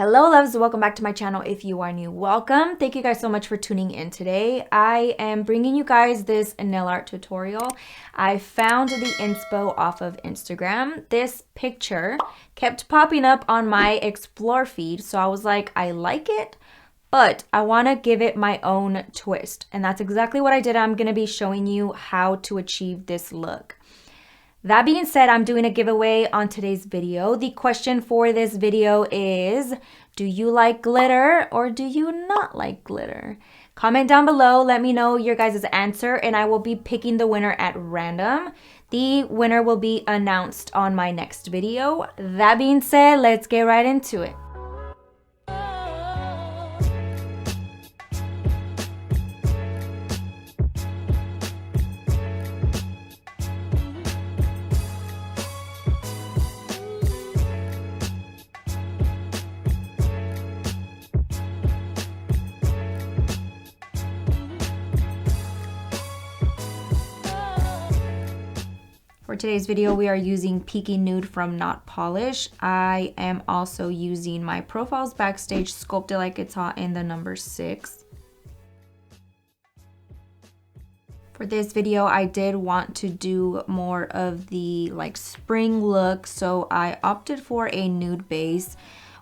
Hello loves, welcome back to my channel. If you are new, welcome. Thank you guys so much for tuning in today. I am bringing you guys this nail art tutorial. I found the inspo off of Instagram. This picture kept popping up on my explore feed, so I was like, I like it, but I want to give it my own twist, and that's exactly what I did. I'm going to be showing you how to achieve this look. That being said, I'm doing a giveaway on today's video. The question for this video is, do you like glitter or do you not like glitter? Comment down below, let me know your guys' answer, and I will be picking the winner at random. The winner will be announced on my next video. That being said, let's get right into it. For today's video, we are using Peeky Nude from Not Polish. I am also using my Profiles Backstage Sculpt It Like It's Hot in the number 6. For this video, I did want to do more of the like spring look, so I opted for a nude base.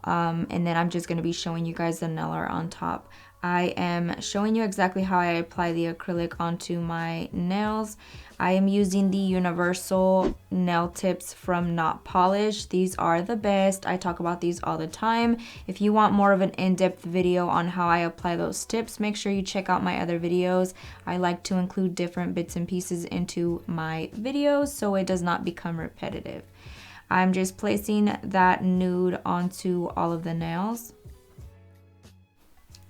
And then I'm just going to be showing you guys the nail art on top. I am showing you exactly how I apply the acrylic onto my nails. I am using the universal nail tips from Not Polish. These are the best. I talk about these all the time. If you want more of an in-depth video on how I apply those tips, make sure you check out my other videos. I like to include different bits and pieces into my videos so it does not become repetitive. I'm just placing that nude onto all of the nails.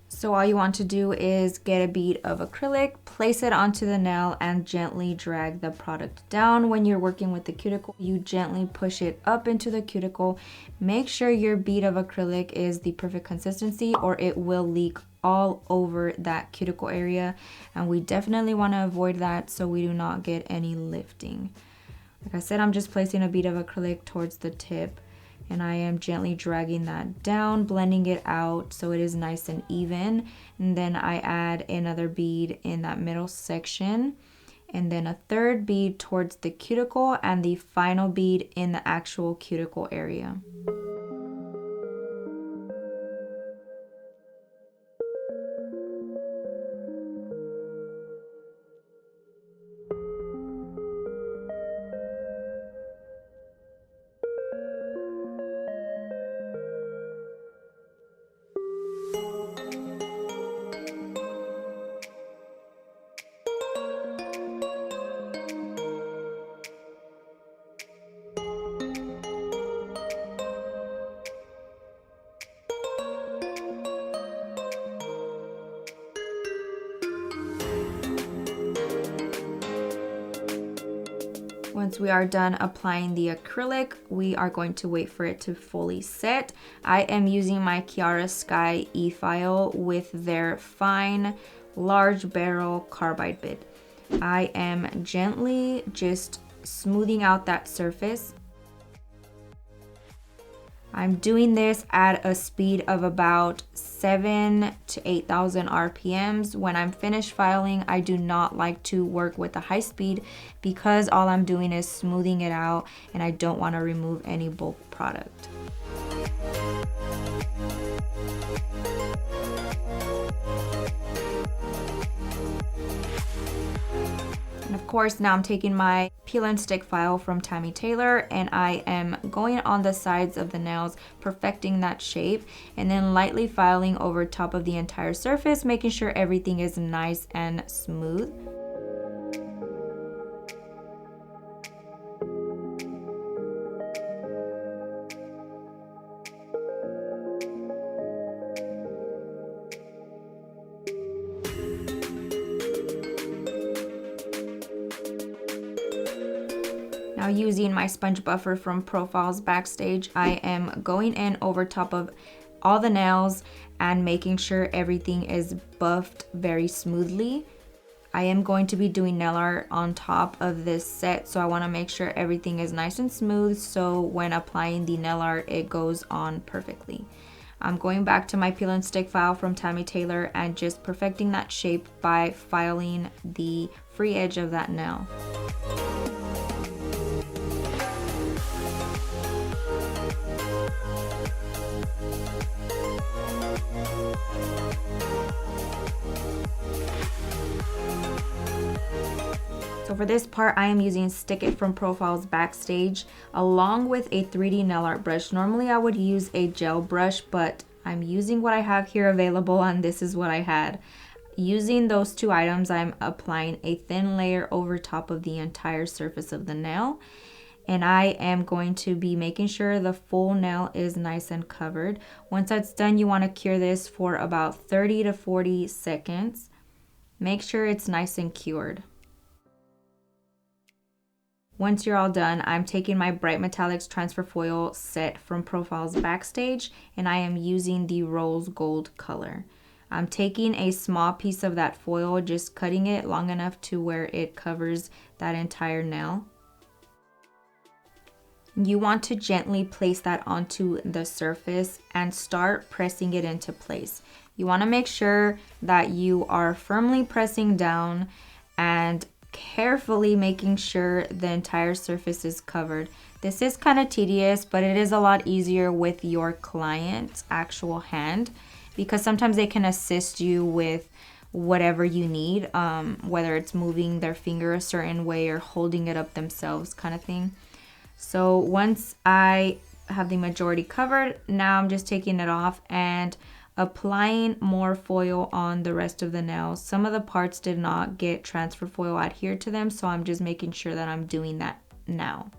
So all you want to do is get a bead of acrylic, place it onto the nail, and gently drag the product down. When you're working with the cuticle, you gently push it up into the cuticle. Make sure your bead of acrylic is the perfect consistency or it will leak all over that cuticle area. And we definitely want to avoid that so we do not get any lifting. Like I said, I'm just placing a bead of acrylic towards the tip, and I am gently dragging that down, blending it out so it is nice and even. And then I add another bead in that middle section, and then a third bead towards the cuticle, and the final bead in the actual cuticle area. Once we are done applying the acrylic, we are going to wait for it to fully set. I am using my Kiara Sky e-file with their fine large barrel carbide bit. I am gently just smoothing out that surface. I'm doing this at a speed of about 7,000 to 8,000 RPMs. When I'm finished filing, I do not like to work with a high speed because all I'm doing is smoothing it out and I don't want to remove any bulk product. And of course, now I'm taking my peel and stick file from Tammy Taylor and I am going on the sides of the nails, perfecting that shape, and then lightly filing over top of the entire surface, making sure everything is nice and smooth. Now using my sponge buffer from Profiles Backstage, I am going in over top of all the nails and making sure everything is buffed very smoothly. I am going to be doing nail art on top of this set, so I want to make sure everything is nice and smooth so when applying the nail art it goes on perfectly. I'm going back to my peel and stick file from Tammy Taylor and just perfecting that shape by filing the free edge of that nail. So for this part, I am using Stick It from Profiles Backstage along with a 3D nail art brush. Normally I would use a gel brush, but I'm using what I have here available, and this is what I had. Using those two items, I'm applying a thin layer over top of the entire surface of the nail. And I am going to be making sure the full nail is nice and covered. Once that's done, you want to cure this for about 30 to 40 seconds. Make sure it's nice and cured. Once you're all done, I'm taking my Bright Metallics transfer foil set from Profiles Backstage, and I am using the rose gold color. I'm taking a small piece of that foil, just cutting it long enough to where it covers that entire nail. You want to gently place that onto the surface and start pressing it into place. You want to make sure that you are firmly pressing down and carefully making sure the entire surface is covered. This is kind of tedious, but it is a lot easier with your client's actual hand, because sometimes they can assist you with whatever you need, whether it's moving their finger a certain way or holding it up themselves kind of thing. So once I have the majority covered, now I'm just taking it off and applying more foil on the rest of the nails. Some of the parts did not get transfer foil adhered to them, so I'm just making sure that I'm doing that now.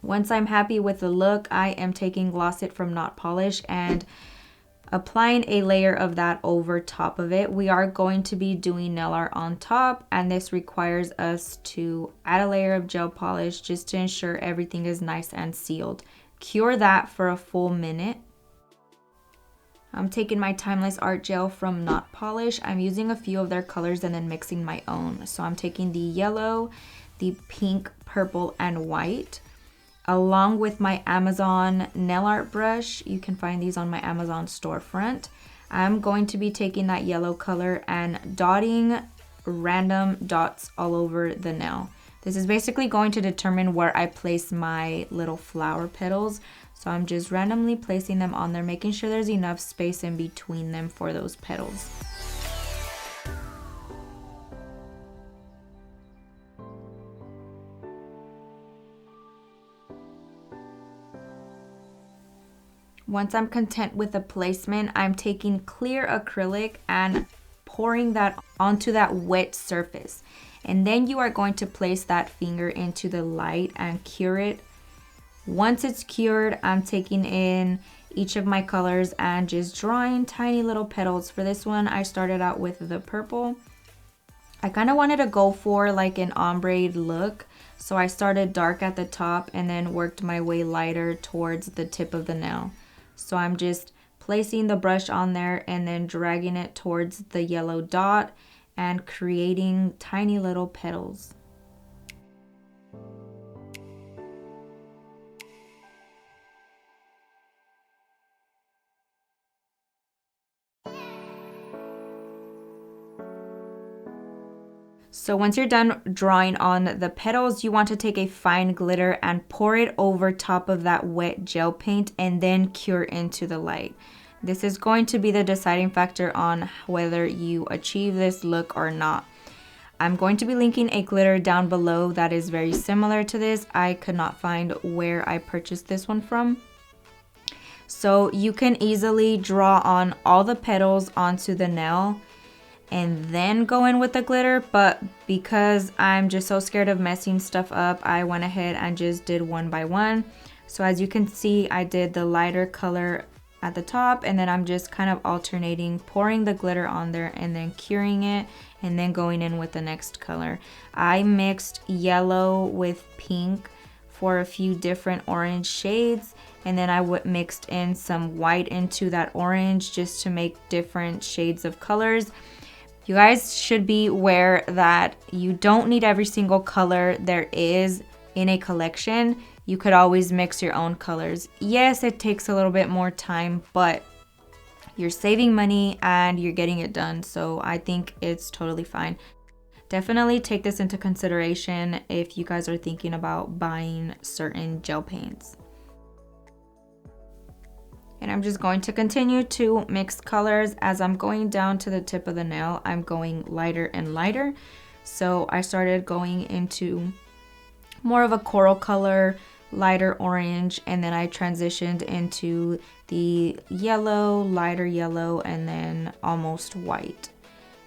Once I'm happy with the look, I am taking Gloss It from Not Polish and applying a layer of that over top of it. We are going to be doing nail art on top, and this requires us to add a layer of gel polish just to ensure everything is nice and sealed. Cure that for a full minute. I'm taking my Timeless Art Gel from Not Polish. I'm using a few of their colors and then mixing my own. So I'm taking the yellow, the pink, purple, and white, along with my Amazon nail art brush. You can find these on my Amazon storefront. I'm going to be taking that yellow color and dotting random dots all over the nail. This is basically going to determine where I place my little flower petals. So I'm just randomly placing them on there, making sure there's enough space in between them for those petals. Once I'm content with the placement, I'm taking clear acrylic and pouring that onto that wet surface. And then you are going to place that finger into the light and cure it. Once it's cured, I'm taking in each of my colors and just drawing tiny little petals. For this one, I started out with the purple. I kind of wanted to go for like an ombre look, so I started dark at the top and then worked my way lighter towards the tip of the nail. So I'm just placing the brush on there and then dragging it towards the yellow dot and creating tiny little petals. So once you're done drawing on the petals, you want to take a fine glitter and pour it over top of that wet gel paint and then cure into the light. This is going to be the deciding factor on whether you achieve this look or not. I'm going to be linking a glitter down below that is very similar to this. I could not find where I purchased this one from. So you can easily draw on all the petals onto the nail and then go in with the glitter, but because I'm just so scared of messing stuff up, I went ahead and just did one by one. So as you can see, I did the lighter color at the top, and then I'm just kind of alternating, pouring the glitter on there and then curing it, and then going in with the next color. I mixed yellow with pink for a few different orange shades, and then I mixed in some white into that orange just to make different shades of colors. You guys should be aware that you don't need every single color there is in a collection. You could always mix your own colors. Yes, it takes a little bit more time, but you're saving money and you're getting it done. So I think it's totally fine. Definitely take this into consideration if you guys are thinking about buying certain gel paints. And I'm just going to continue to mix colors. As I'm going down to the tip of the nail, I'm going lighter and lighter. So I started going into more of a coral color, lighter orange, and then I transitioned into the yellow, lighter yellow, and then almost white.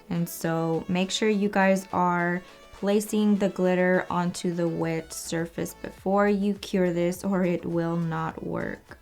And so make sure you guys are placing the glitter onto the wet surface before you cure this, or it will not work.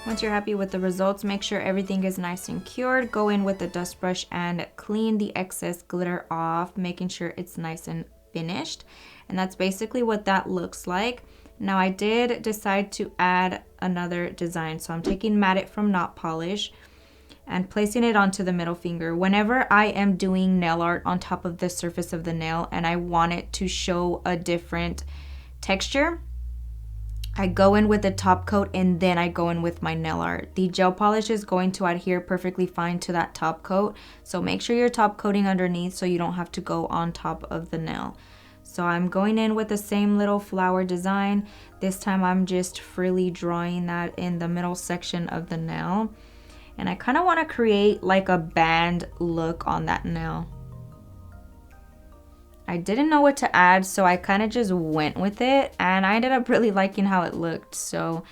Once you're happy with the results, make sure everything is nice and cured. Go in with the dust brush and clean the excess glitter off, making sure it's nice and finished. And that's basically what that looks like. Now I did decide to add another design. So I'm taking Matte It from Knot Polish and placing it onto the middle finger. Whenever I am doing nail art on top of the surface of the nail and I want it to show a different texture, I go in with the top coat and then I go in with my nail art. The gel polish is going to adhere perfectly fine to that top coat. So make sure you're top coating underneath so you don't have to go on top of the nail. So I'm going in with the same little flower design. This time I'm just freely drawing that in the middle section of the nail. And I kind of want to create like a band look on that nail. I didn't know what to add, so I kind of just went with it and I ended up really liking how it looked. So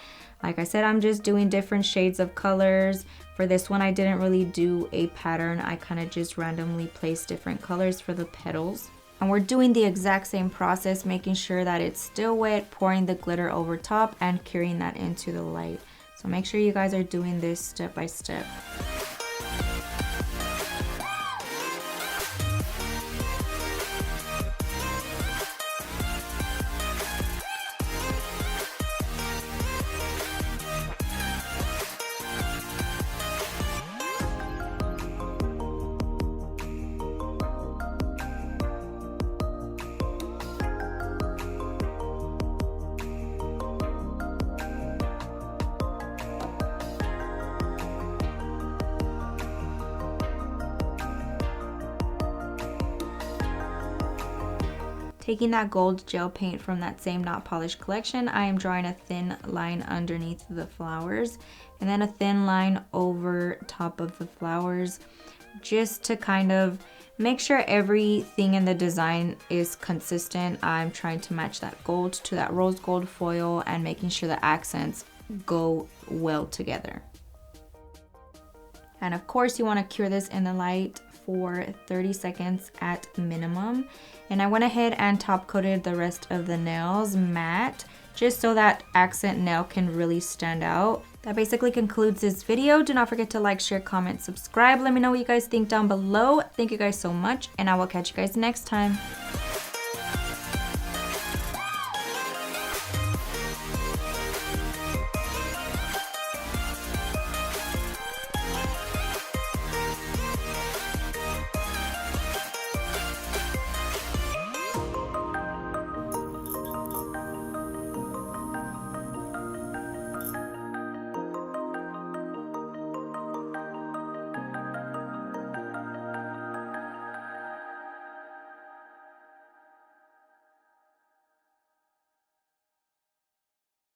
like I said, I'm just doing different shades of colors. For this one, I didn't really do a pattern. I kind of just randomly placed different colors for the petals. And we're doing the exact same process, making sure that it's still wet, pouring the glitter over top and curing that into the light. So make sure you guys are doing this step by step. Taking that gold gel paint from that same Knot Polish collection, I am drawing a thin line underneath the flowers and then a thin line over top of the flowers, just to kind of make sure everything in the design is consistent. I'm trying to match that gold to that rose gold foil and making sure the accents go well together. And of course you want to cure this in the light for 30 seconds at minimum. And I went ahead and top coated the rest of the nails matte, just so that accent nail can really stand out. That basically concludes this video. Do not forget to like, share, comment, subscribe. Let me know what you guys think down below. Thank you guys so much, and I will catch you guys next time.